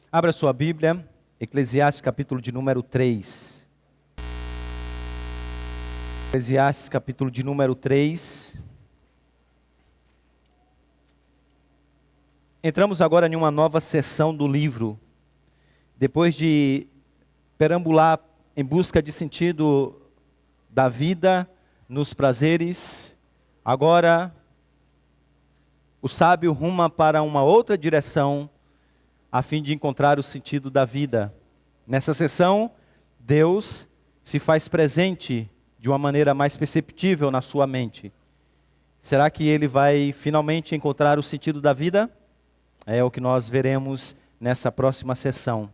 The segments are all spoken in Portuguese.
Abra sua Bíblia, Eclesiastes capítulo de número 3. Eclesiastes capítulo de número 3. Entramos agora em uma nova sessão do livro. Depois de perambular em busca de sentido da vida, nos prazeres, agora o sábio ruma para uma outra direção, a fim de encontrar o sentido da vida. Nessa sessão, Deus se faz presente de uma maneira mais perceptível na sua mente. Será que ele vai finalmente encontrar o sentido da vida? É o que nós veremos nessa próxima sessão.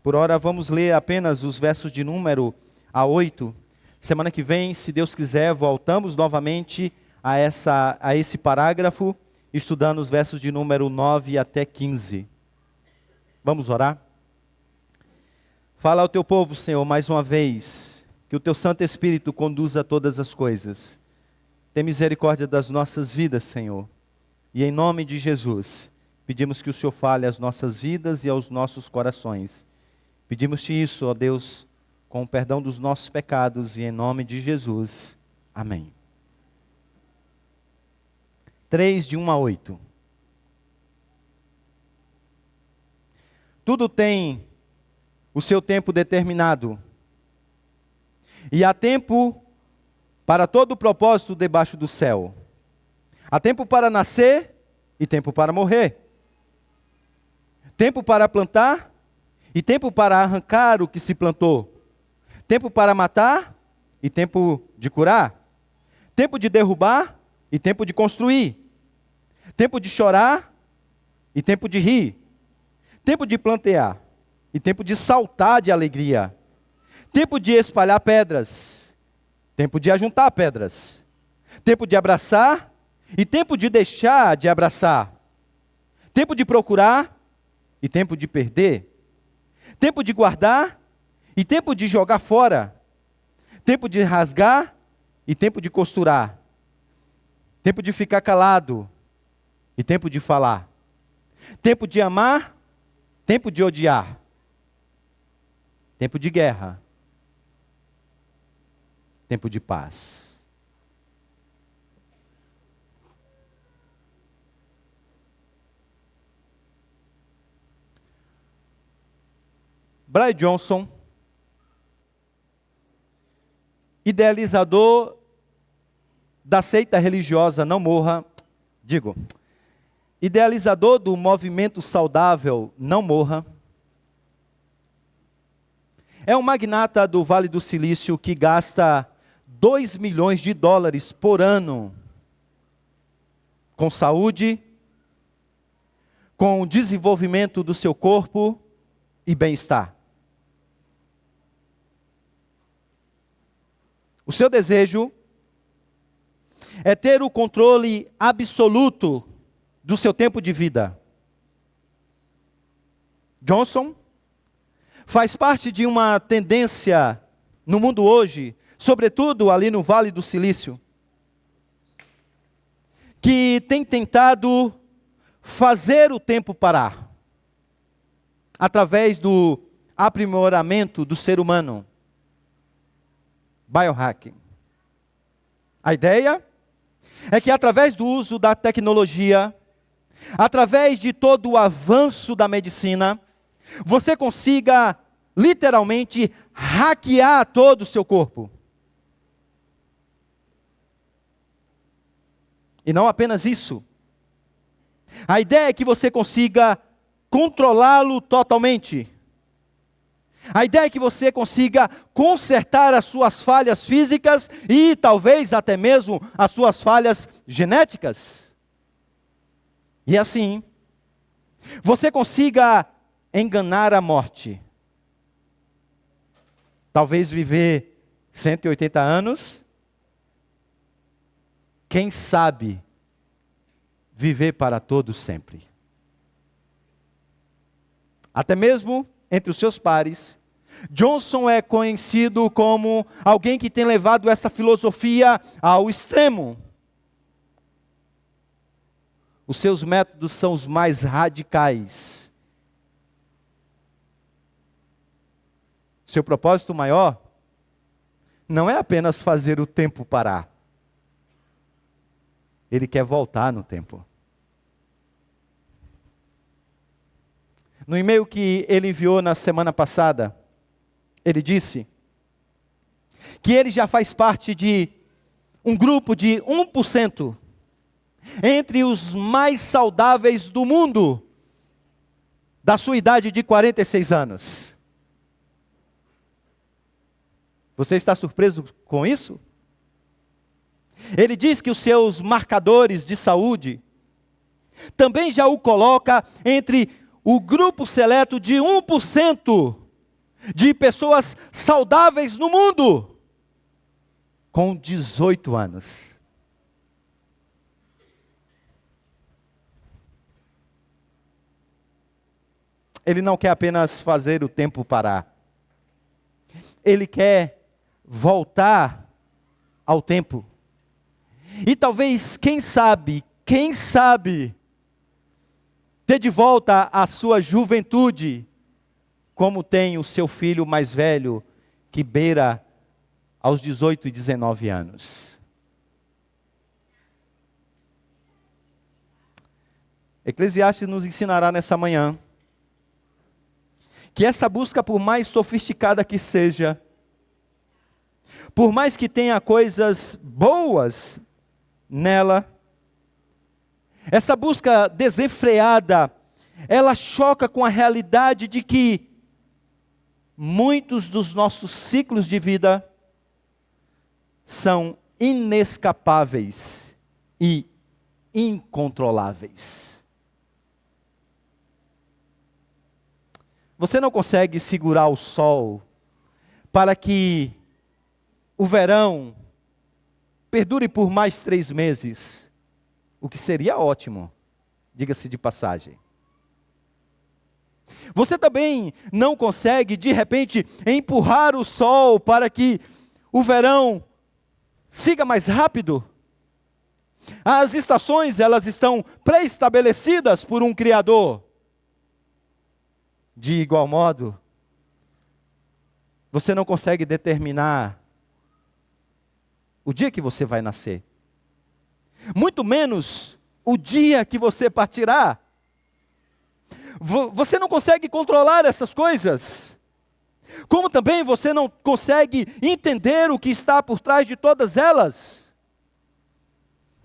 Por ora, vamos ler apenas os versos de número a 8. Semana que vem, se Deus quiser, voltamos novamente a esse parágrafo, estudando os versos de número 9 até 15. Vamos orar? Fala ao teu povo, Senhor, mais uma vez, que o teu Santo Espírito conduza todas as coisas. Tem misericórdia das nossas vidas, Senhor. E em nome de Jesus, pedimos que o Senhor fale às nossas vidas e aos nossos corações. Pedimos-te isso, ó Deus, com o perdão dos nossos pecados e em nome de Jesus. Amém. 3, de 1 a 8. Tudo tem o seu tempo determinado. E há tempo para todo o propósito debaixo do céu. Há tempo para nascer e tempo para morrer. Tempo para plantar e tempo para arrancar o que se plantou. Tempo para matar e tempo de curar. Tempo de derrubar e tempo de construir. Tempo de chorar e tempo de rir. Tempo de plantear e tempo de saltar de alegria. Tempo de espalhar pedras. Tempo de ajuntar pedras. Tempo de abraçar e tempo de deixar de abraçar. Tempo de procurar e tempo de perder. Tempo de guardar e tempo de jogar fora. Tempo de rasgar e tempo de costurar. Tempo de ficar calado e tempo de falar. Tempo de amar, tempo de odiar. Tempo de guerra. Tempo de paz. Brian Johnson, idealizador da seita religiosa idealizador do movimento saudável Não Morra, é um magnata do Vale do Silício que gasta $2 milhões por ano com saúde, com o desenvolvimento do seu corpo e bem-estar. O seu desejo é ter o controle absoluto do seu tempo de vida. Johnson faz parte de uma tendência no mundo hoje, sobretudo ali no Vale do Silício, que tem tentado fazer o tempo parar, através do aprimoramento do ser humano. Biohacking. A ideia é que através do uso da tecnologia, através de todo o avanço da medicina, você consiga literalmente hackear todo o seu corpo. E não apenas isso. A ideia é que você consiga controlá-lo totalmente. A ideia é que você consiga consertar as suas falhas físicas e talvez até mesmo as suas falhas genéticas. E assim, você consiga enganar a morte. Talvez viver 180 anos. Quem sabe viver para todo sempre. Até mesmo entre os seus pares, Johnson é conhecido como alguém que tem levado essa filosofia ao extremo. Os seus métodos são os mais radicais. Seu propósito maior não é apenas fazer o tempo parar. Ele quer voltar no tempo. No e-mail que ele enviou na semana passada, ele disse que ele já faz parte de um grupo de 1% entre os mais saudáveis do mundo, da sua idade de 46 anos. Você está surpreso com isso? Ele diz que os seus marcadores de saúde também já o coloca entre o grupo seleto de 1% de pessoas saudáveis no mundo, com 18 anos. Ele não quer apenas fazer o tempo parar. Ele quer voltar ao tempo. E talvez, quem sabe, ter de volta a sua juventude, como tem o seu filho mais velho, que beira aos 18 e 19 anos. Eclesiastes nos ensinará nessa manhã que essa busca, por mais sofisticada que seja, por mais que tenha coisas boas nela, essa busca desenfreada, ela choca com a realidade de que muitos dos nossos ciclos de vida são inescapáveis e incontroláveis. Você não consegue segurar o sol para que o verão perdure por mais 3 meses, o que seria ótimo, diga-se de passagem. Você também não consegue, de repente, empurrar o sol para que o verão siga mais rápido. As estações, elas estão pré-estabelecidas por um Criador. De igual modo, você não consegue determinar o dia que você vai nascer. Muito menos o dia que você partirá. Você não consegue controlar essas coisas. Como também você não consegue entender o que está por trás de todas elas.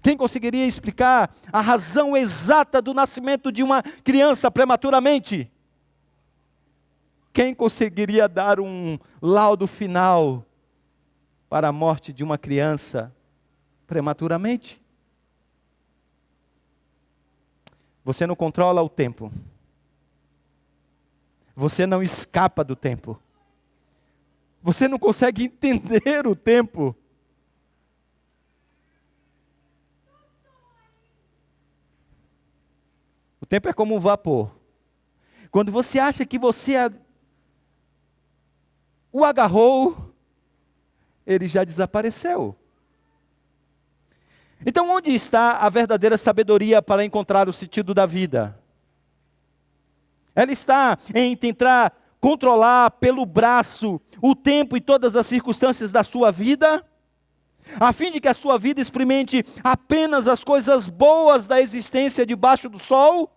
Quem conseguiria explicar a razão exata do nascimento de uma criança prematuramente? Quem conseguiria dar um laudo final para a morte de uma criança prematuramente? Você não controla o tempo. Você não escapa do tempo. Você não consegue entender o tempo. O tempo é como um vapor. Quando você acha que você o agarrou, ele já desapareceu. Então, onde está a verdadeira sabedoria para encontrar o sentido da vida? Ela está em tentar controlar pelo braço o tempo e todas as circunstâncias da sua vida, a fim de que a sua vida experimente apenas as coisas boas da existência debaixo do sol?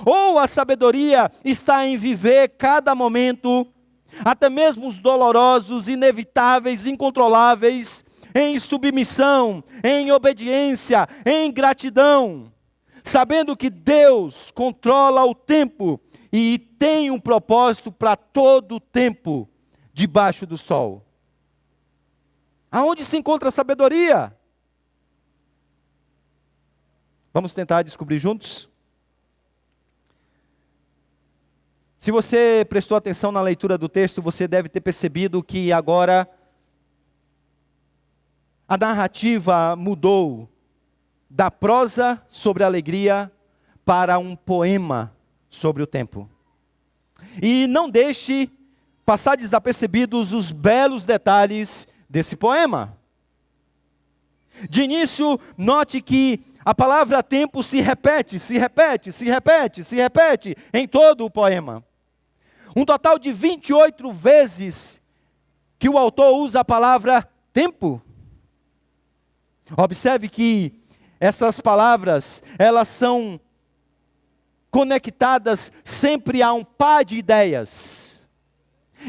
Ou a sabedoria está em viver cada momento, até mesmo os dolorosos, inevitáveis, incontroláveis, em submissão, em obediência, em gratidão, sabendo que Deus controla o tempo e tem um propósito para todo o tempo debaixo do sol? Aonde se encontra a sabedoria? Vamos tentar descobrir juntos? Se você prestou atenção na leitura do texto, você deve ter percebido que agora a narrativa mudou da prosa sobre a alegria para um poema sobre o tempo. E não deixe passar desapercebidos os belos detalhes desse poema. De início, note que A palavra tempo se repete, se repete, se repete, se repete em todo o poema. Um total de 28 vezes que o autor usa a palavra tempo. Observe que essas palavras, elas são conectadas sempre a um par de ideias.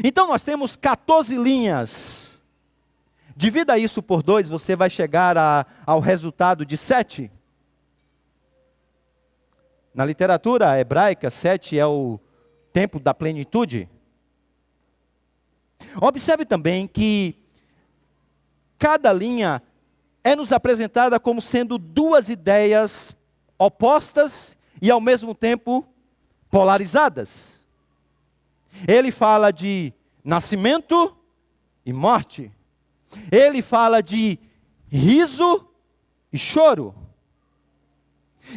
Então nós temos 14 linhas. Divida isso por 2, você vai chegar ao resultado de 7. Na literatura hebraica, 7 é o tempo da plenitude. Observe também que cada linha é nos apresentada como sendo duas ideias opostas e ao mesmo tempo polarizadas. Ele fala de nascimento e morte. Ele fala de riso e choro.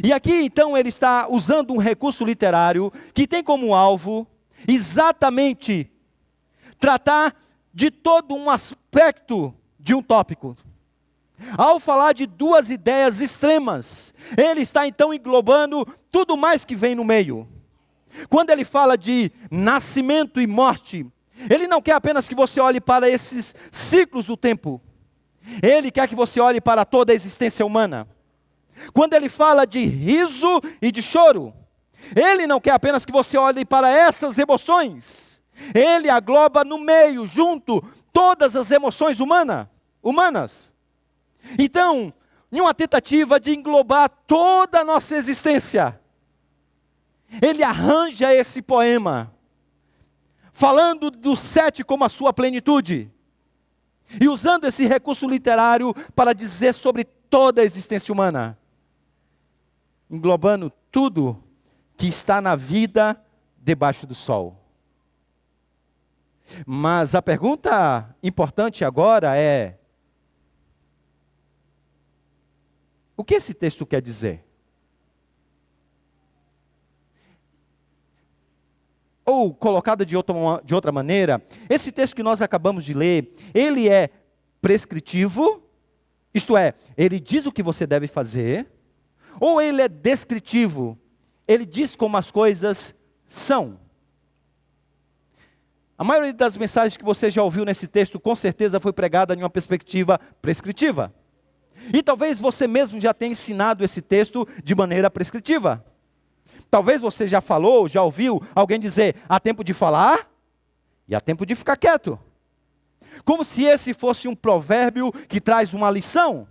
E aqui então ele está usando um recurso literário que tem como alvo exatamente tratar de todo um aspecto de um tópico. Ao falar de duas ideias extremas, ele está então englobando tudo mais que vem no meio. Quando ele fala de nascimento e morte, ele não quer apenas que você olhe para esses ciclos do tempo. Ele quer que você olhe para toda a existência humana. Quando ele fala de riso e de choro, ele não quer apenas que você olhe para essas emoções. Ele agloba no meio, junto, todas as emoções humanas. Então, em uma tentativa de englobar toda a nossa existência, ele arranja esse poema, falando do 7 como a sua plenitude, e usando esse recurso literário para dizer sobre toda a existência humana, englobando tudo que está na vida debaixo do sol. Mas a pergunta importante agora é: o que esse texto quer dizer? Ou, colocada de outra maneira, esse texto que nós acabamos de ler, ele é prescritivo, isto é, ele diz o que você deve fazer, ou ele é descritivo, ele diz como as coisas são. A maioria das mensagens que você já ouviu nesse texto, com certeza foi pregada em uma perspectiva prescritiva. E talvez você mesmo já tenha ensinado esse texto de maneira prescritiva. Talvez você já falou, já ouviu alguém dizer: há tempo de falar e há tempo de ficar quieto. Como se esse fosse um provérbio que traz uma lição.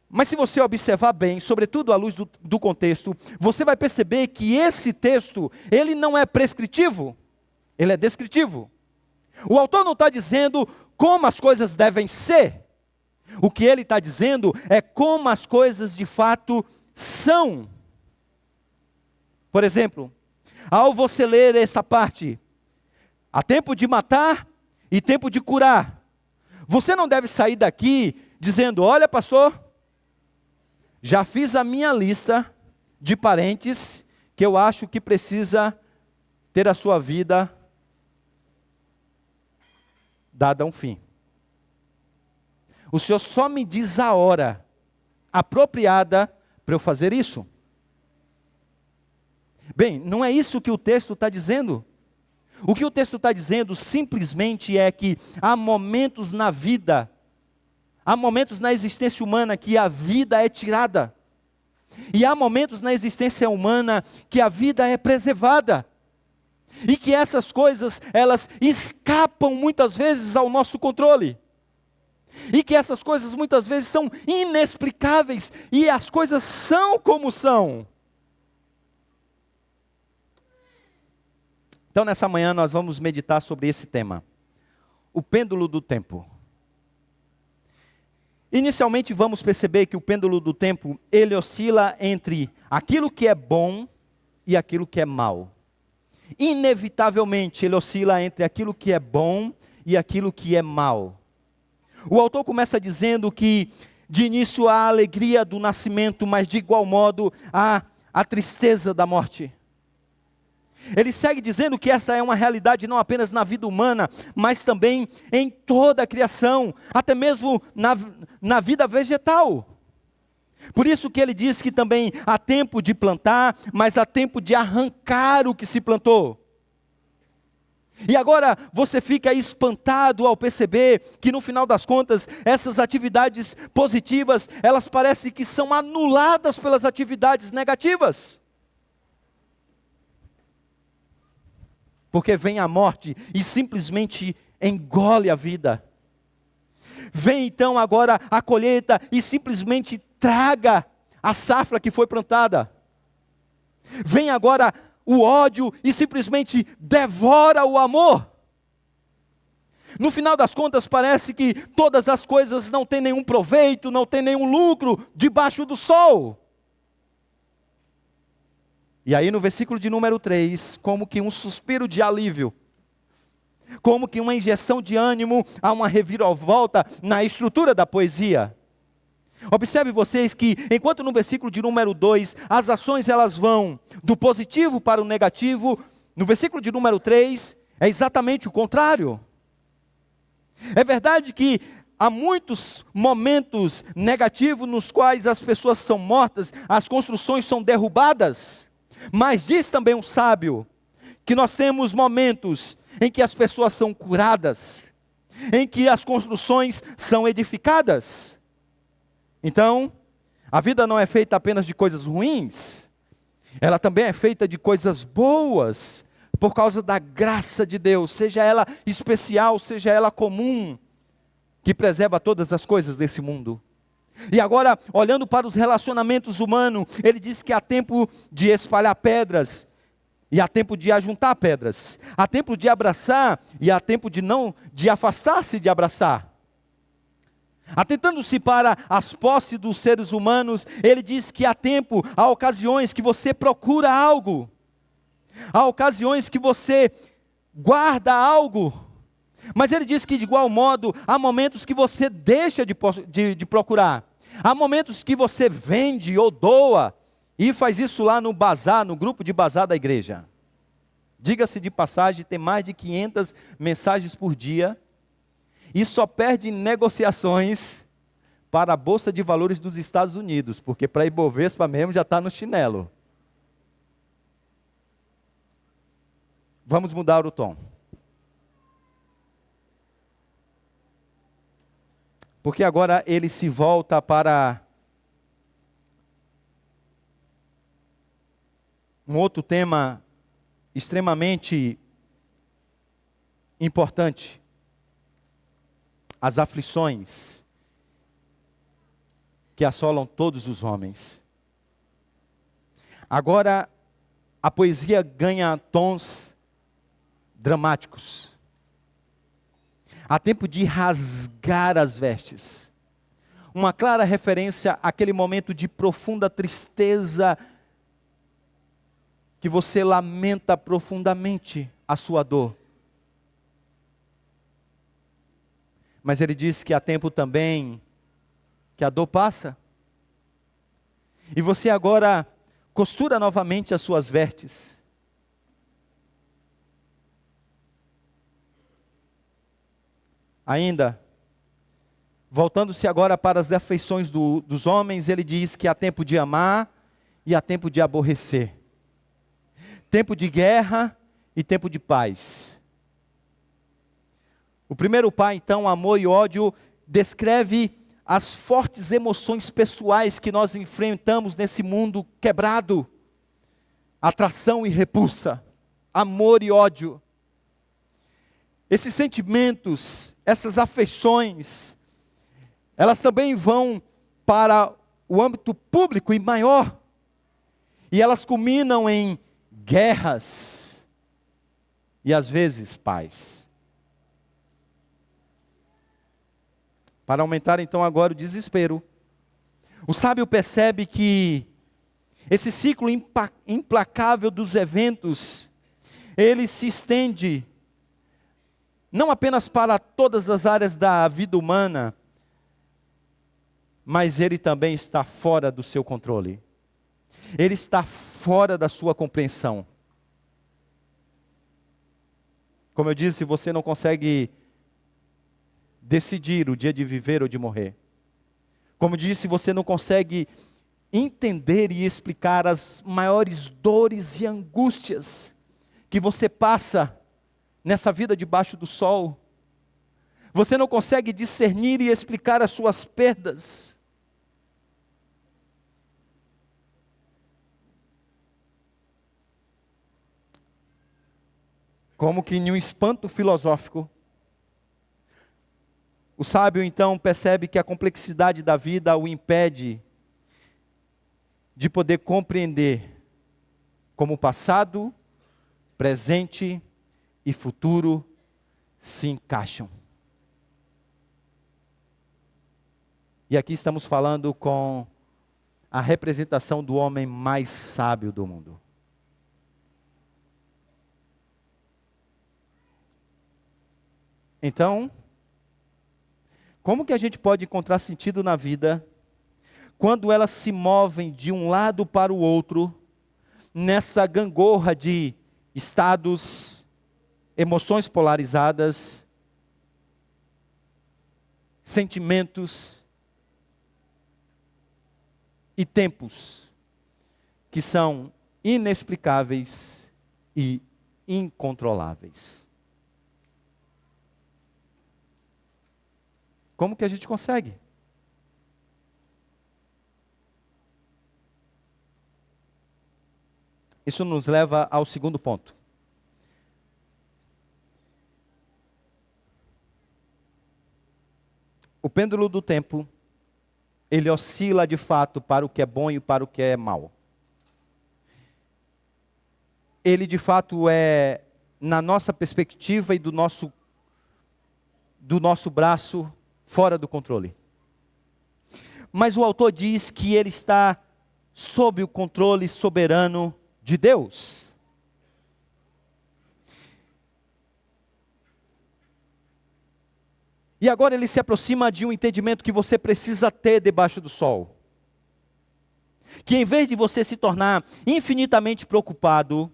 Mas se você observar bem, sobretudo à luz do contexto, você vai perceber que esse texto, ele não é prescritivo, ele é descritivo. O autor não está dizendo como as coisas devem ser. O que ele está dizendo é como as coisas de fato são. Por exemplo, ao você ler essa parte, há tempo de matar e tempo de curar, você não deve sair daqui dizendo: olha, pastor, já fiz a minha lista de parentes que eu acho que precisa ter a sua vida dada a um fim. O Senhor só me diz a hora apropriada para eu fazer isso. Bem, não é isso que o texto está dizendo. O que o texto está dizendo simplesmente é que há momentos na vida, há momentos na existência humana que a vida é tirada. E há momentos na existência humana que a vida é preservada. E que essas coisas, elas escapam muitas vezes ao nosso controle. E que essas coisas muitas vezes são inexplicáveis. E as coisas são como são. Então nessa manhã nós vamos meditar sobre esse tema. O pêndulo do tempo. Inicialmente vamos perceber que o pêndulo do tempo, ele oscila entre aquilo que é bom e aquilo que é mal. Inevitavelmente ele oscila entre aquilo que é bom e aquilo que é mal. O autor começa dizendo que de início há a alegria do nascimento, mas de igual modo há a tristeza da morte. Ele segue dizendo que essa é uma realidade não apenas na vida humana, mas também em toda a criação, até mesmo na vida vegetal. Por isso que ele diz que também há tempo de plantar, mas há tempo de arrancar o que se plantou. E agora você fica espantado ao perceber que no final das contas, essas atividades positivas, elas parecem que são anuladas pelas atividades negativas. Porque vem a morte e simplesmente engole a vida. Vem então agora a colheita e simplesmente traga a safra que foi plantada. Vem agora o ódio e simplesmente devora o amor. No final das contas, parece que todas as coisas não têm nenhum proveito, não têm nenhum lucro debaixo do sol. E aí no versículo de número 3, como que um suspiro de alívio, como que uma injeção de ânimo, há uma reviravolta na estrutura da poesia. Observe vocês que, enquanto no versículo de número 2, as ações elas vão do positivo para o negativo, no versículo de número 3, é exatamente o contrário. É verdade que há muitos momentos negativos nos quais as pessoas são mortas, as construções são derrubadas, mas diz também um sábio, que nós temos momentos em que as pessoas são curadas, em que as construções são edificadas. Então, a vida não é feita apenas de coisas ruins, ela também é feita de coisas boas, por causa da graça de Deus, seja ela especial, seja ela comum, que preserva todas as coisas desse mundo. E agora, olhando para os relacionamentos humanos, ele diz que há tempo de espalhar pedras, e há tempo de ajuntar pedras, há tempo de abraçar, e há tempo de afastar-se de abraçar. Atentando-se para as posses dos seres humanos, ele diz que há tempo, há ocasiões que você procura algo, há ocasiões que você guarda algo, mas ele diz que de igual modo, há momentos que você deixa de procurar, há momentos que você vende ou doa, e faz isso lá no bazar, no grupo de bazar da igreja. Diga-se de passagem, tem mais de 500 mensagens por dia, e só perde negociações para a Bolsa de Valores dos Estados Unidos, porque para a Ibovespa mesmo já está no chinelo. Vamos mudar o tom. Porque agora ele se volta para um outro tema extremamente importante. As aflições que assolam todos os homens. Agora, a poesia ganha tons dramáticos. Há tempo de rasgar as vestes. Uma clara referência àquele momento de profunda tristeza, que você lamenta profundamente a sua dor. Mas ele diz que há tempo também que a dor passa. E você agora costura novamente as suas vestes. Ainda, voltando-se agora para as afeições dos homens, ele diz que há tempo de amar e há tempo de aborrecer. Tempo de guerra e tempo de paz. O primeiro pai, então, amor e ódio, descreve as fortes emoções pessoais que nós enfrentamos nesse mundo quebrado. Atração e repulsa, amor e ódio. Esses sentimentos, essas afeições, elas também vão para o âmbito público e maior. E elas culminam em guerras e às vezes paz. Para aumentar então agora o desespero, o sábio percebe que esse ciclo implacável dos eventos, ele se estende não apenas para todas as áreas da vida humana, mas ele também está fora do seu controle. Ele está fora da sua compreensão. Como eu disse, você não consegue decidir o dia de viver ou de morrer. Como disse, você não consegue entender e explicar as maiores dores e angústias que você passa nessa vida debaixo do sol. Você não consegue discernir e explicar as suas perdas. Como que em um espanto filosófico, o sábio então percebe que a complexidade da vida o impede de poder compreender como o passado, presente e futuro se encaixam. E aqui estamos falando com a representação do homem mais sábio do mundo. Então, como que a gente pode encontrar sentido na vida quando elas se movem de um lado para o outro, nessa gangorra de estados, emoções polarizadas, sentimentos e tempos que são inexplicáveis e incontroláveis? Como que a gente consegue? Isso nos leva ao segundo ponto. O pêndulo do tempo, ele oscila de fato para o que é bom e para o que é mal. Ele de fato é, na nossa perspectiva e do nosso braço, fora do controle. Mas o autor diz que ele está sob o controle soberano de Deus. E agora ele se aproxima de um entendimento que você precisa ter debaixo do sol. Que em vez de você se tornar infinitamente preocupado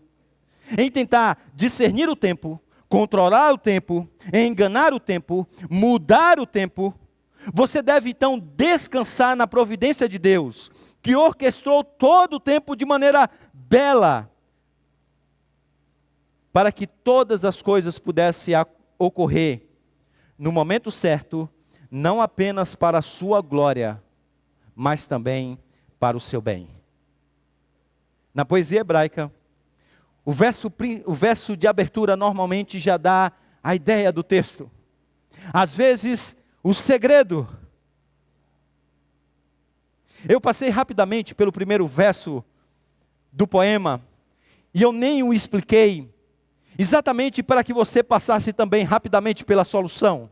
em tentar discernir o tempo, controlar o tempo, enganar o tempo, mudar o tempo, você deve então descansar na providência de Deus, que orquestrou todo o tempo de maneira bela, para que todas as coisas pudessem ocorrer no momento certo, não apenas para a sua glória, mas também para o seu bem. Na poesia hebraica, o verso de abertura normalmente já dá a ideia do texto. Às vezes, o segredo. Eu passei rapidamente pelo primeiro verso do poema, e eu nem o expliquei, exatamente para que você passasse também rapidamente pela solução.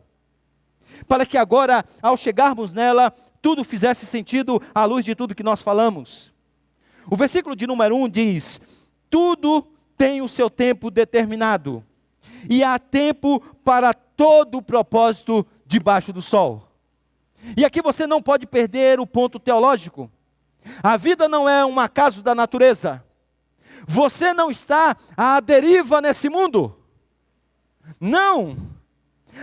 Para que agora, ao chegarmos nela, tudo fizesse sentido à luz de tudo que nós falamos. O versículo de número 1 diz: tudo tem o seu tempo determinado, e há tempo para todo o propósito debaixo do sol. E aqui você não pode perder o ponto teológico. A vida não é um acaso da natureza. Você não está à deriva nesse mundo. Não.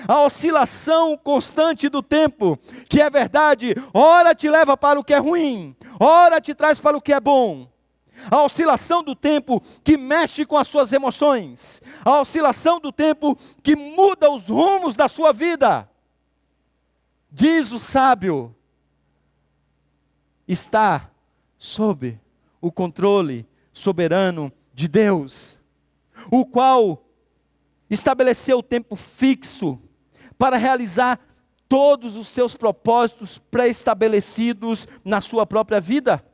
A oscilação constante do tempo, que é verdade, ora te leva para o que é ruim, ora te traz para o que é bom. A oscilação do tempo que mexe com as suas emoções. A oscilação do tempo que muda os rumos da sua vida. Diz o sábio, está sob o controle soberano de Deus, o qual estabeleceu o tempo fixo para realizar todos os seus propósitos pré-estabelecidos na sua própria vida.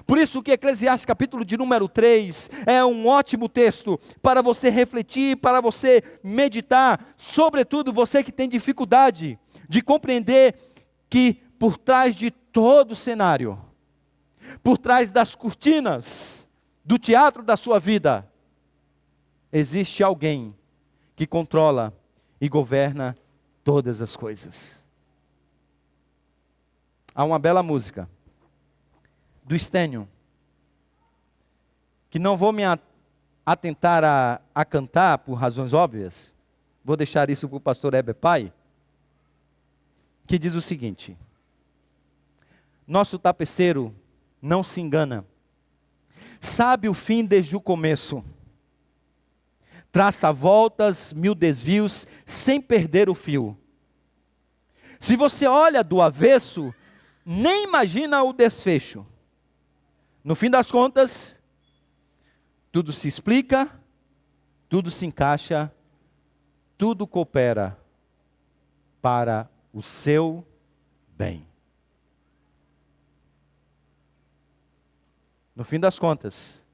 Por isso que Eclesiastes capítulo de número 3 é um ótimo texto para você refletir, para você meditar, sobretudo você que tem dificuldade de compreender que por trás de todo o cenário, por trás das cortinas do teatro da sua vida, existe alguém que controla e governa todas as coisas. Há uma bela música do Stênio, que não vou me atentar a cantar por razões óbvias, vou deixar isso para o pastor Heber Pai, que diz o seguinte: nosso tapeceiro não se engana. Sabe o fim desde o começo. Traça voltas, 1000 desvios, sem perder o fio. Se você olha do avesso, nem imagina o desfecho. No fim das contas, tudo se explica, tudo se encaixa, tudo coopera para o seu bem. No fim das contas,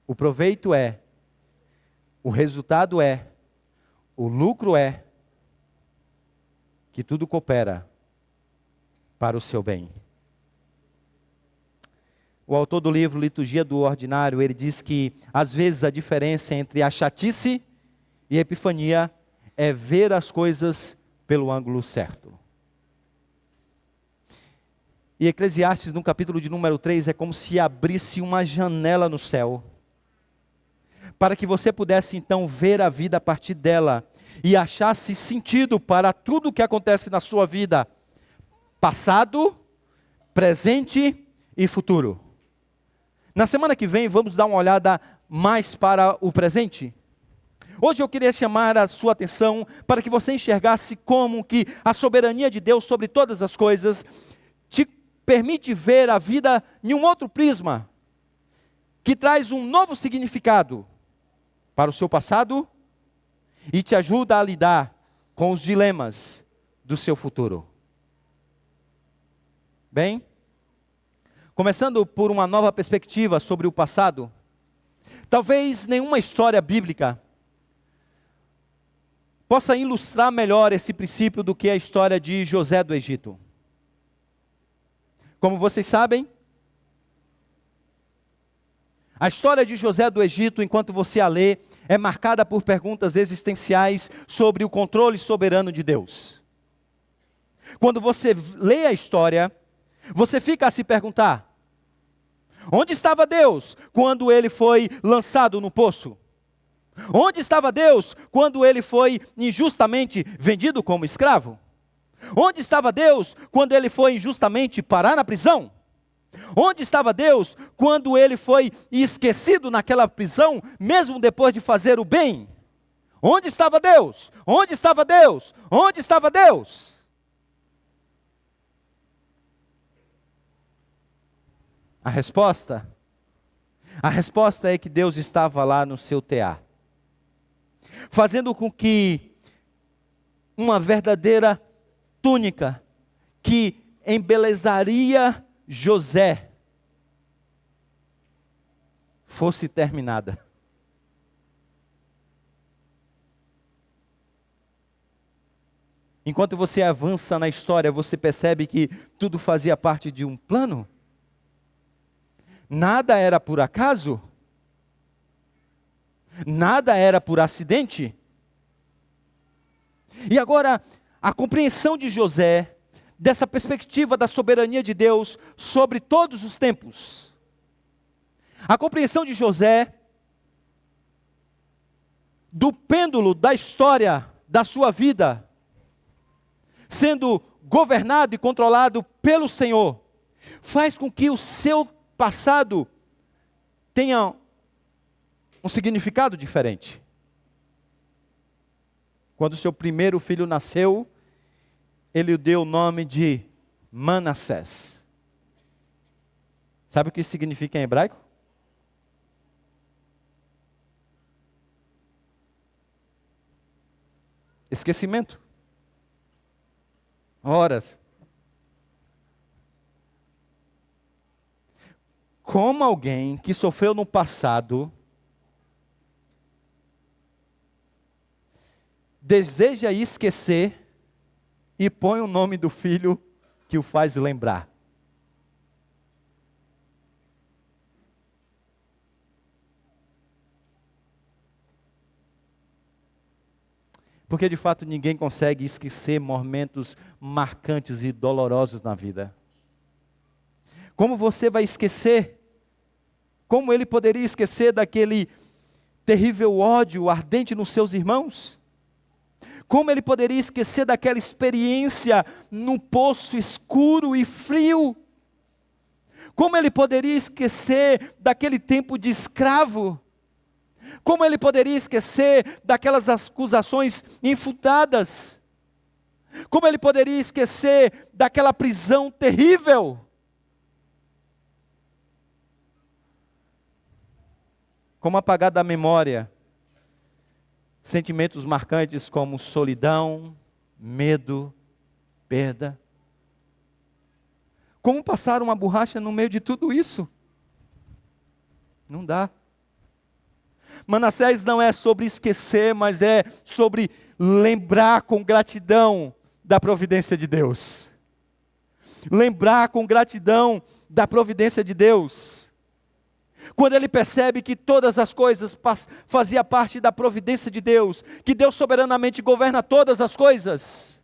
o proveito é, o resultado é, o lucro é, que tudo coopera para o seu bem. O autor do livro Liturgia do Ordinário, ele diz que, às vezes, a diferença entre a chatice e a epifania é ver as coisas pelo ângulo certo. E Eclesiastes, no capítulo de número 3, é como se abrisse uma janela no céu, para que você pudesse então ver a vida a partir dela, e achasse sentido para tudo o que acontece na sua vida, passado, presente e futuro. Na semana que vem, vamos dar uma olhada mais para o presente. Hoje eu queria chamar a sua atenção para que você enxergasse como que a soberania de Deus sobre todas as coisas te permite ver a vida em um outro prisma, que traz um novo significado para o seu passado e te ajuda a lidar com os dilemas do seu futuro. Bem, começando por uma nova perspectiva sobre o passado, talvez nenhuma história bíblica possa ilustrar melhor esse princípio do que a história de José do Egito. Como vocês sabem, a história de José do Egito, enquanto você a lê, é marcada por perguntas existenciais sobre o controle soberano de Deus. Quando você lê a história, você fica a se perguntar: onde estava Deus quando ele foi lançado no poço? Onde estava Deus quando ele foi injustamente vendido como escravo? Onde estava Deus quando ele foi injustamente parar na prisão? Onde estava Deus quando ele foi esquecido naquela prisão, mesmo depois de fazer o bem? Onde estava Deus? Onde estava Deus? Onde estava Deus? A resposta é que Deus estava lá no seu tear, fazendo com que uma verdadeira túnica que embelezaria José fosse terminada. Enquanto você avança na história, você percebe que tudo fazia parte de um plano. Nada era por acaso. Nada era por acidente. E agora, a compreensão de José, dessa perspectiva da soberania de Deus sobre todos os tempos. A compreensão de José do pêndulo da história da sua vida, sendo governado e controlado pelo Senhor, faz com que o seu passado tenha um significado diferente. Quando seu primeiro filho nasceu, ele deu o nome de Manassés. Sabe o que isso significa em hebraico? Esquecimento. Horas. Como alguém que sofreu no passado deseja esquecer e põe o nome do filho que o faz lembrar. Porque de fato ninguém consegue esquecer momentos marcantes e dolorosos na vida. Como você vai esquecer? Como ele poderia esquecer daquele terrível ódio ardente nos seus irmãos? Como ele poderia esquecer daquela experiência no poço escuro e frio? Como ele poderia esquecer daquele tempo de escravo? Como ele poderia esquecer daquelas acusações infutadas? Como ele poderia esquecer daquela prisão terrível? Como apagar da memória sentimentos marcantes como solidão, medo, perda? Como passar uma borracha no meio de tudo isso? Não dá. Manassés não é sobre esquecer, mas é sobre lembrar com gratidão da providência de Deus. Lembrar com gratidão da providência de Deus. Quando ele percebe que todas as coisas faziam parte da providência de Deus, que Deus soberanamente governa todas as coisas.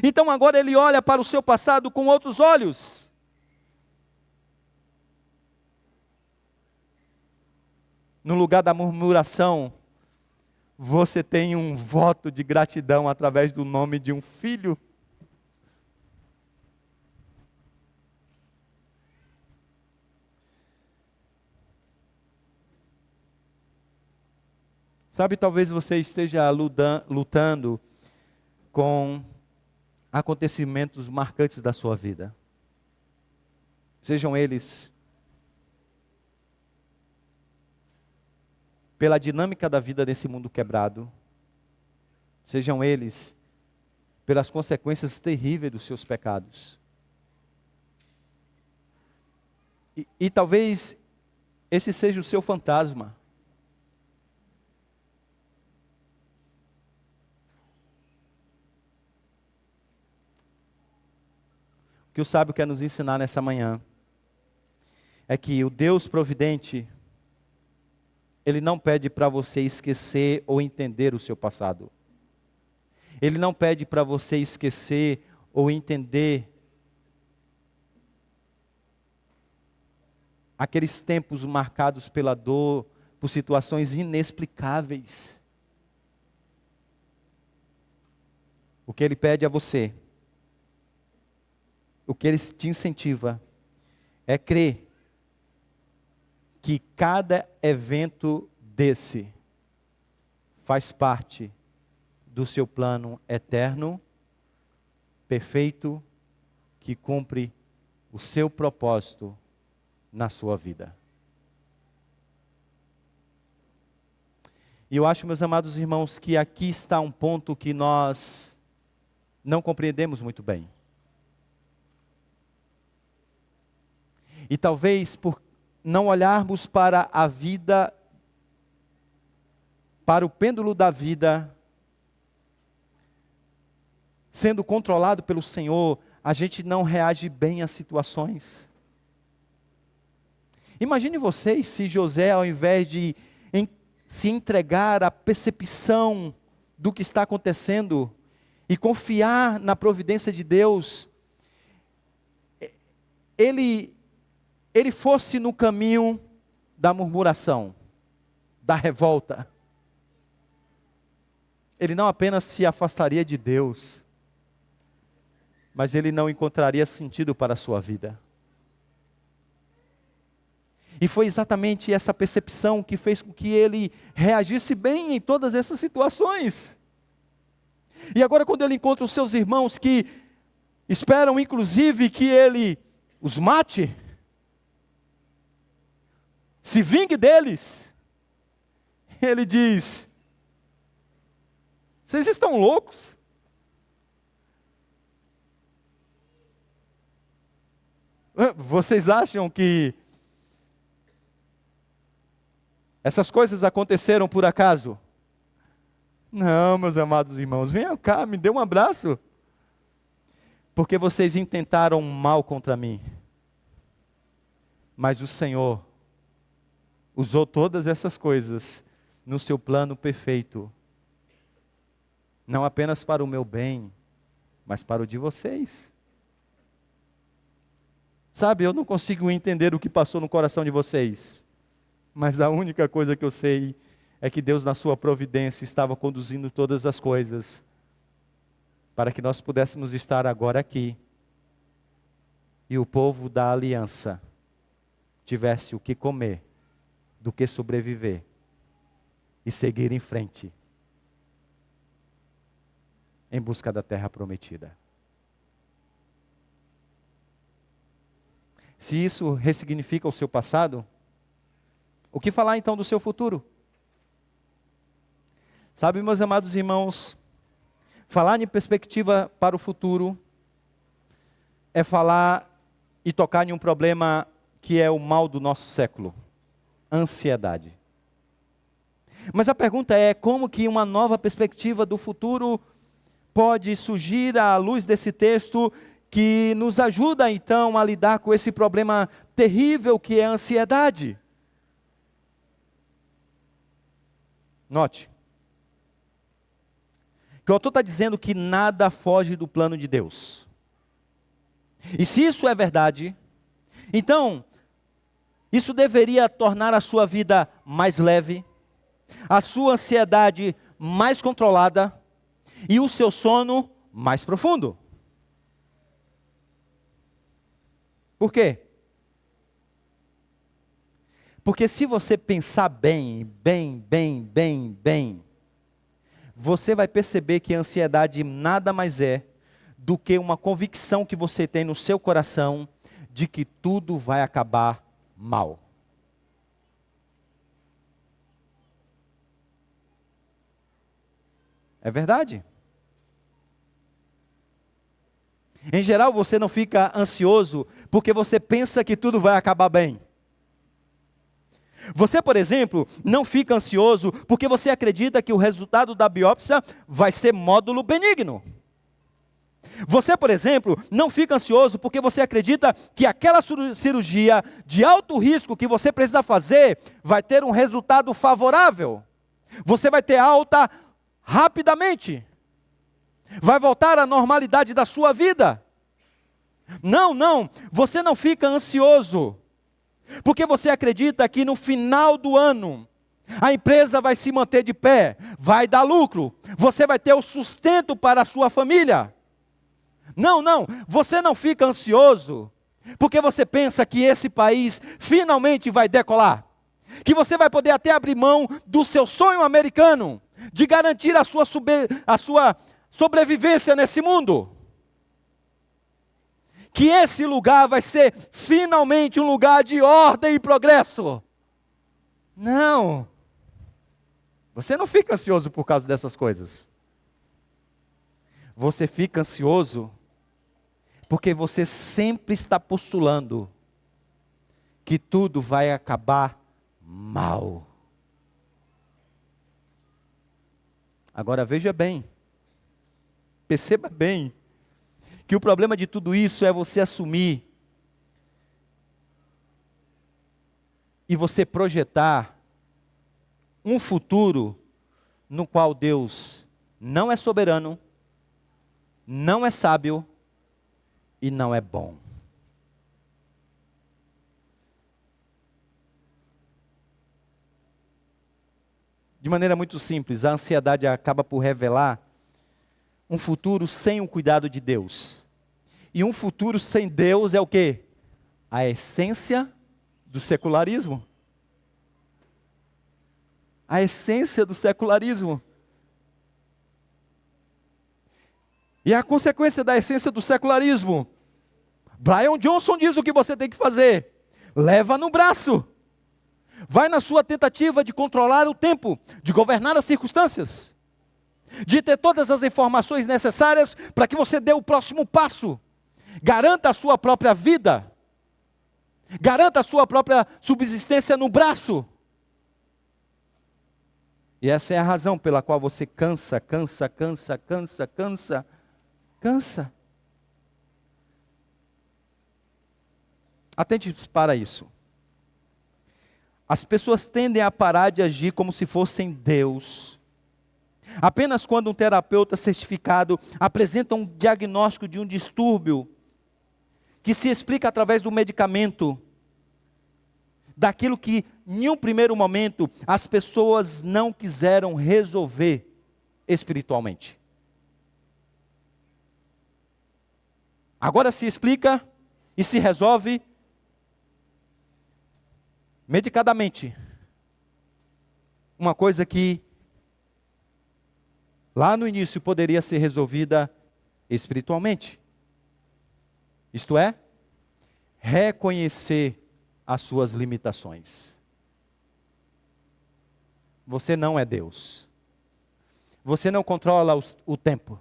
Então agora ele olha para o seu passado com outros olhos. No lugar da murmuração, você tem um voto de gratidão através do nome de um filho. Sabe, talvez você esteja lutando com acontecimentos marcantes da sua vida. Sejam eles pela dinâmica da vida nesse mundo quebrado, sejam eles pelas consequências terríveis dos seus pecados. E talvez esse seja o seu fantasma. O que o sábio quer nos ensinar nessa manhã é que o Deus providente, Ele não pede para você esquecer ou entender o seu passado. Ele não pede para você esquecer ou entender aqueles tempos marcados pela dor, por situações inexplicáveis. O que Ele pede a você, o que Ele te incentiva, é crer que cada evento desse faz parte do seu plano eterno, perfeito, que cumpre o seu propósito na sua vida. E eu acho, meus amados irmãos, que aqui está um ponto que nós não compreendemos muito bem. E talvez por não olharmos para a vida, para o pêndulo da vida, sendo controlado pelo Senhor, a gente não reage bem às situações. Imagine vocês se José, ao invés de se entregar à percepção do que está acontecendo e confiar na providência de Deus, ele fosse no caminho da murmuração, da revolta. Ele não apenas se afastaria de Deus, mas ele não encontraria sentido para a sua vida. E foi exatamente essa percepção que fez com que ele reagisse bem em todas essas situações. E agora, quando ele encontra os seus irmãos que esperam inclusive que ele os mate, se vingue deles, ele diz: vocês estão loucos? Vocês acham que essas coisas aconteceram por acaso? Não, meus amados irmãos, venham cá, me dê um abraço. Porque vocês intentaram mal contra mim. Mas o Senhor usou todas essas coisas no seu plano perfeito. Não apenas para o meu bem, mas para o de vocês. Sabe, eu não consigo entender o que passou no coração de vocês. Mas a única coisa que eu sei é que Deus, na sua providência, estava conduzindo todas as coisas para que nós pudéssemos estar agora aqui e o povo da aliança tivesse o que comer, do que sobreviver e seguir em frente em busca da terra prometida. Se isso ressignifica o seu passado, o que falar então do seu futuro? Sabe, meus amados irmãos, falar em perspectiva para o futuro é falar e tocar em um problema que é o mal do nosso século: ansiedade. Mas a pergunta é, como que uma nova perspectiva do futuro pode surgir à luz desse texto que nos ajuda então a lidar com esse problema terrível que é a ansiedade? Note, que o autor está dizendo que nada foge do plano de Deus. E se isso é verdade, então, isso deveria tornar a sua vida mais leve, a sua ansiedade mais controlada e o seu sono mais profundo. Por quê? Porque se você pensar bem, você vai perceber que a ansiedade nada mais é do que uma convicção que você tem no seu coração de que tudo vai acabar mal. É verdade. Em geral, você não fica ansioso porque você pensa que tudo vai acabar bem. Você, por exemplo, não fica ansioso porque você acredita que o resultado da biópsia vai ser módulo benigno. Você, por exemplo, não fica ansioso porque você acredita que aquela cirurgia de alto risco que você precisa fazer vai ter um resultado favorável. Você vai ter alta rapidamente. Vai voltar à normalidade da sua vida. Não, você não fica ansioso porque você acredita que no final do ano a empresa vai se manter de pé, vai dar lucro, você vai ter o sustento para a sua família. Não, você não fica ansioso porque você pensa que esse país finalmente vai decolar, que você vai poder até abrir mão do seu sonho americano, de garantir a sua sobrevivência nesse mundo. Que esse lugar vai ser finalmente um lugar de ordem e progresso. Não. Você não fica ansioso por causa dessas coisas. Você fica ansioso porque você sempre está postulando que tudo vai acabar mal. Agora veja bem, perceba bem, que o problema de tudo isso é você assumir e você projetar um futuro no qual Deus não é soberano, não é sábio e não é bom. De maneira muito simples, a ansiedade acaba por revelar um futuro sem o cuidado de Deus. E um futuro sem Deus é o quê? A essência do secularismo. A essência do secularismo. E a consequência da essência do secularismo. Brian Johnson diz o que você tem que fazer. Leva no braço. Vai na sua tentativa de controlar o tempo, de governar as circunstâncias, de ter todas as informações necessárias para que você dê o próximo passo. Garanta a sua própria vida. Garanta a sua própria subsistência no braço. E essa é a razão pela qual você cansa. Atente para isso. As pessoas tendem a parar de agir como se fossem Deus. Apenas quando um terapeuta certificado apresenta um diagnóstico de um distúrbio que se explica através do medicamento, daquilo que, em um primeiro momento, as pessoas não quiseram resolver espiritualmente. Agora se explica e se resolve medicadamente. Uma coisa que lá no início poderia ser resolvida espiritualmente. Isto é, reconhecer as suas limitações. Você não é Deus. Você não controla o tempo.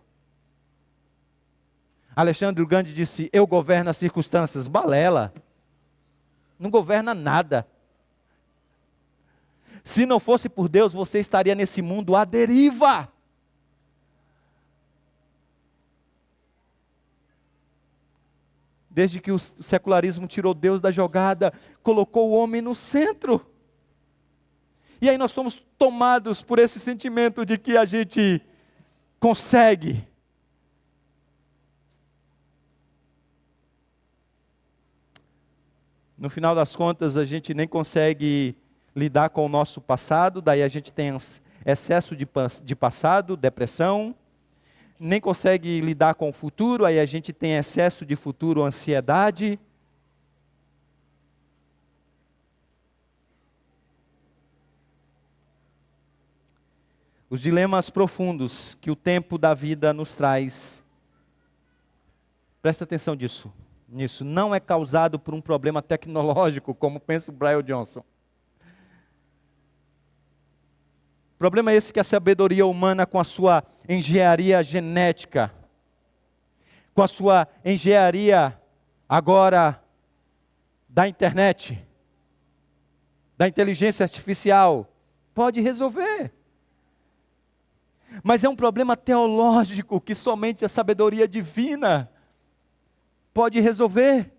Alexandre o Grande disse: eu governo as circunstâncias. Balela. Não governa nada. Se não fosse por Deus, você estaria nesse mundo à deriva. Desde que o secularismo tirou Deus da jogada, colocou o homem no centro. E aí nós somos tomados por esse sentimento de que a gente consegue. No final das contas, a gente nem consegue lidar com o nosso passado, daí a gente tem excesso de passado, depressão. Nem consegue lidar com o futuro, aí a gente tem excesso de futuro, ansiedade. Os dilemas profundos que o tempo da vida nos traz, presta atenção nisso, não é causado por um problema tecnológico, como pensa o Brian Johnson. Problema esse que a sabedoria humana, com a sua engenharia genética, com a sua engenharia agora da internet, da inteligência artificial, pode resolver. Mas é um problema teológico que somente a sabedoria divina pode resolver.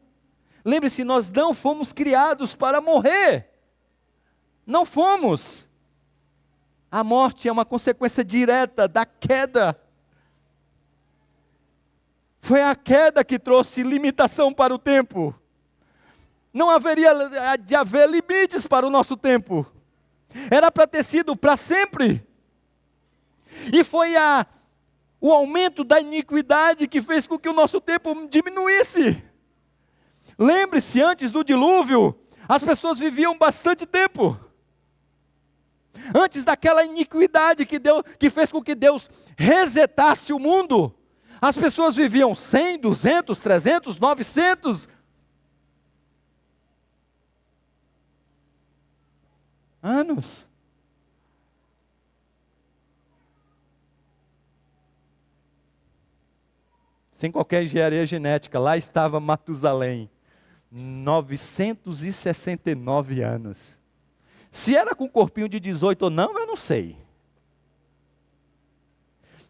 Lembre-se, nós não fomos criados para morrer. Não fomos. A morte é uma consequência direta da queda. Foi a queda que trouxe limitação para o tempo. Não haveria de haver limites para o nosso tempo. Era para ter sido para sempre. E foi o aumento da iniquidade que fez com que o nosso tempo diminuísse. Lembre-se, antes do dilúvio, as pessoas viviam bastante tempo. Antes daquela iniquidade que fez com que Deus resetasse o mundo, as pessoas viviam 100, 200, 300, 900 anos. Sem qualquer engenharia genética, lá estava Matusalém, 969 anos. Se era com um corpinho de 18 ou não, eu não sei.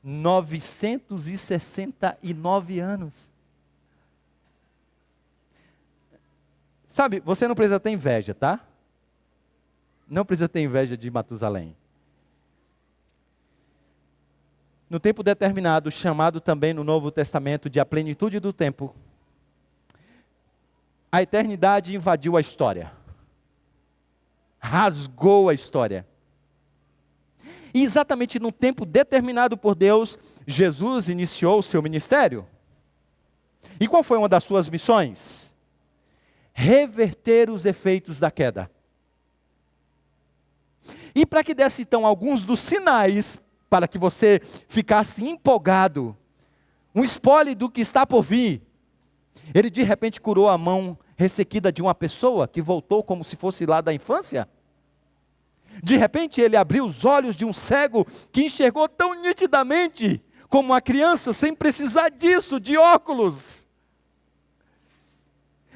969 anos. Sabe, você não precisa ter inveja, tá? Não precisa ter inveja de Matusalém. No tempo determinado, chamado também no Novo Testamento de a plenitude do tempo, a eternidade invadiu a história. Rasgou a história. E exatamente no tempo determinado por Deus, Jesus iniciou o seu ministério. E qual foi uma das suas missões? Reverter os efeitos da queda. E para que desse então alguns dos sinais, para que você ficasse empolgado, um spoiler do que está por vir, ele de repente curou a mão ressequida de uma pessoa que voltou como se fosse lá da infância. De repente ele abriu os olhos de um cego que enxergou tão nitidamente como uma criança, sem precisar disso, de óculos.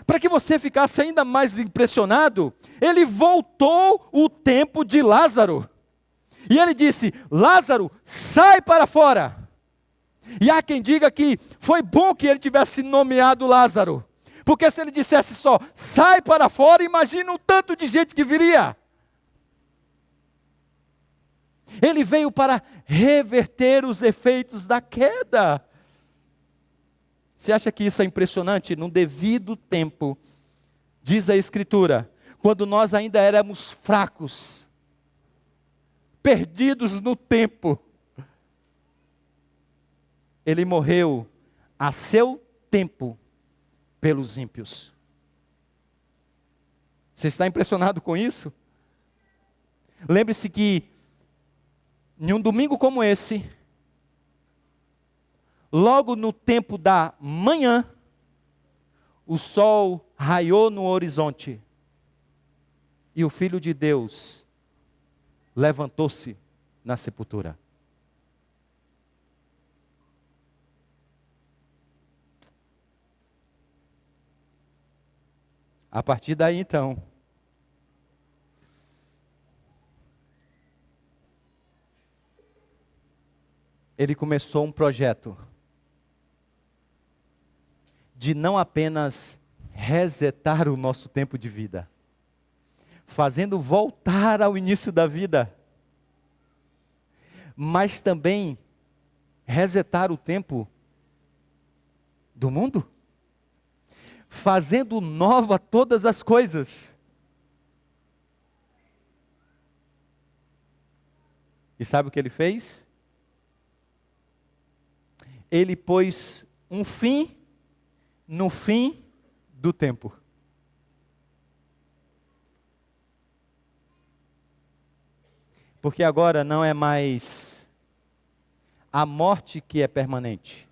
Para que você ficasse ainda mais impressionado, ele voltou o tempo de Lázaro. E ele disse: Lázaro, sai para fora. E há quem diga que foi bom que ele tivesse nomeado Lázaro. Porque se ele dissesse só, sai para fora, imagina o tanto de gente que viria. Ele veio para reverter os efeitos da queda. Você acha que isso é impressionante? No devido tempo, diz a Escritura, quando nós ainda éramos fracos, perdidos no tempo, Ele morreu a seu tempo pelos ímpios. Você está impressionado com isso? Lembre-se que, em um domingo como esse, logo no tempo da manhã, o sol raiou no horizonte e o Filho de Deus levantou-se na sepultura. A partir daí, então, Ele começou um projeto de não apenas resetar o nosso tempo de vida, fazendo voltar ao início da vida, mas também resetar o tempo do mundo, fazendo nova todas as coisas. E sabe o que Ele fez? Ele pôs um fim no fim do tempo. Porque agora não é mais a morte que é permanente.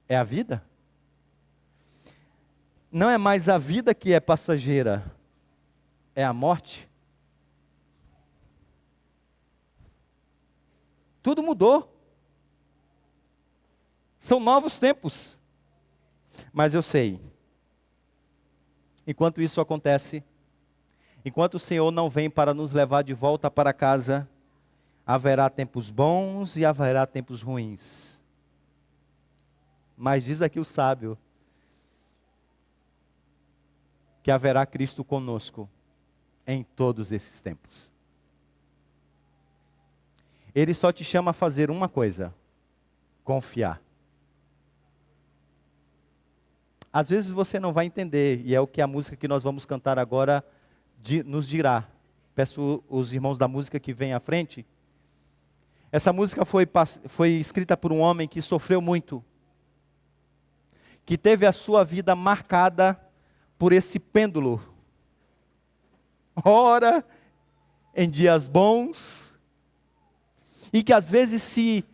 É a vida. Não é mais a vida que é passageira. É a morte. Tudo mudou. São novos tempos. Mas eu sei, enquanto isso acontece, enquanto o Senhor não vem para nos levar de volta para casa, haverá tempos bons e haverá tempos ruins. Mas diz aqui o sábio, que haverá Cristo conosco em todos esses tempos. Ele só te chama a fazer uma coisa: confiar. Às vezes você não vai entender, e é o que a música que nós vamos cantar agora nos dirá. Peço os irmãos da música que venham à frente. Essa música foi escrita por um homem que sofreu muito, que teve a sua vida marcada por esse pêndulo. Ora em dias bons, e que às vezes se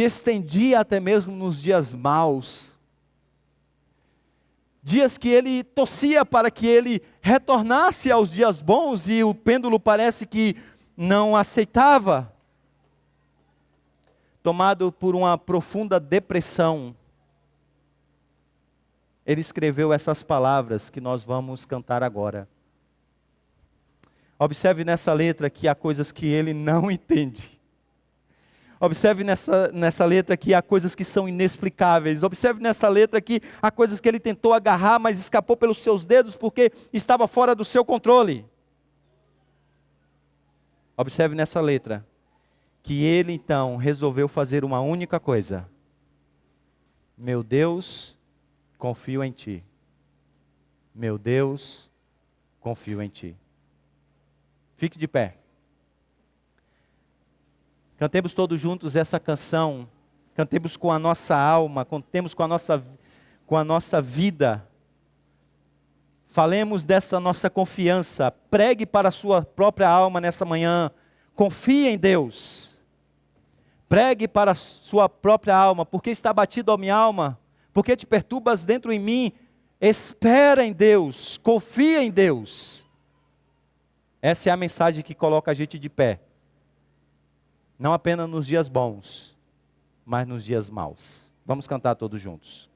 estendia até mesmo nos dias maus. Dias que ele torcia para que ele retornasse aos dias bons e o pêndulo parece que não aceitava. Tomado por uma profunda depressão, ele escreveu essas palavras que nós vamos cantar agora. Observe nessa letra que há coisas que ele não entende. Observe nessa letra que há coisas que são inexplicáveis. Observe nessa letra que há coisas que ele tentou agarrar, mas escapou pelos seus dedos porque estava fora do seu controle. Observe nessa letra que ele então resolveu fazer uma única coisa: meu Deus, confio em ti. Meu Deus, confio em ti. Fique de pé. Cantemos todos juntos essa canção. Cantemos com a nossa alma, cantemos com a nossa vida. Falemos dessa nossa confiança. Pregue para a sua própria alma nessa manhã. Confie em Deus. Pregue para a sua própria alma. Porque está batido a minha alma? Porque te perturbas dentro em mim? Espera em Deus. Confia em Deus. Essa é a mensagem que coloca a gente de pé. Não apenas nos dias bons, mas nos dias maus. Vamos cantar todos juntos.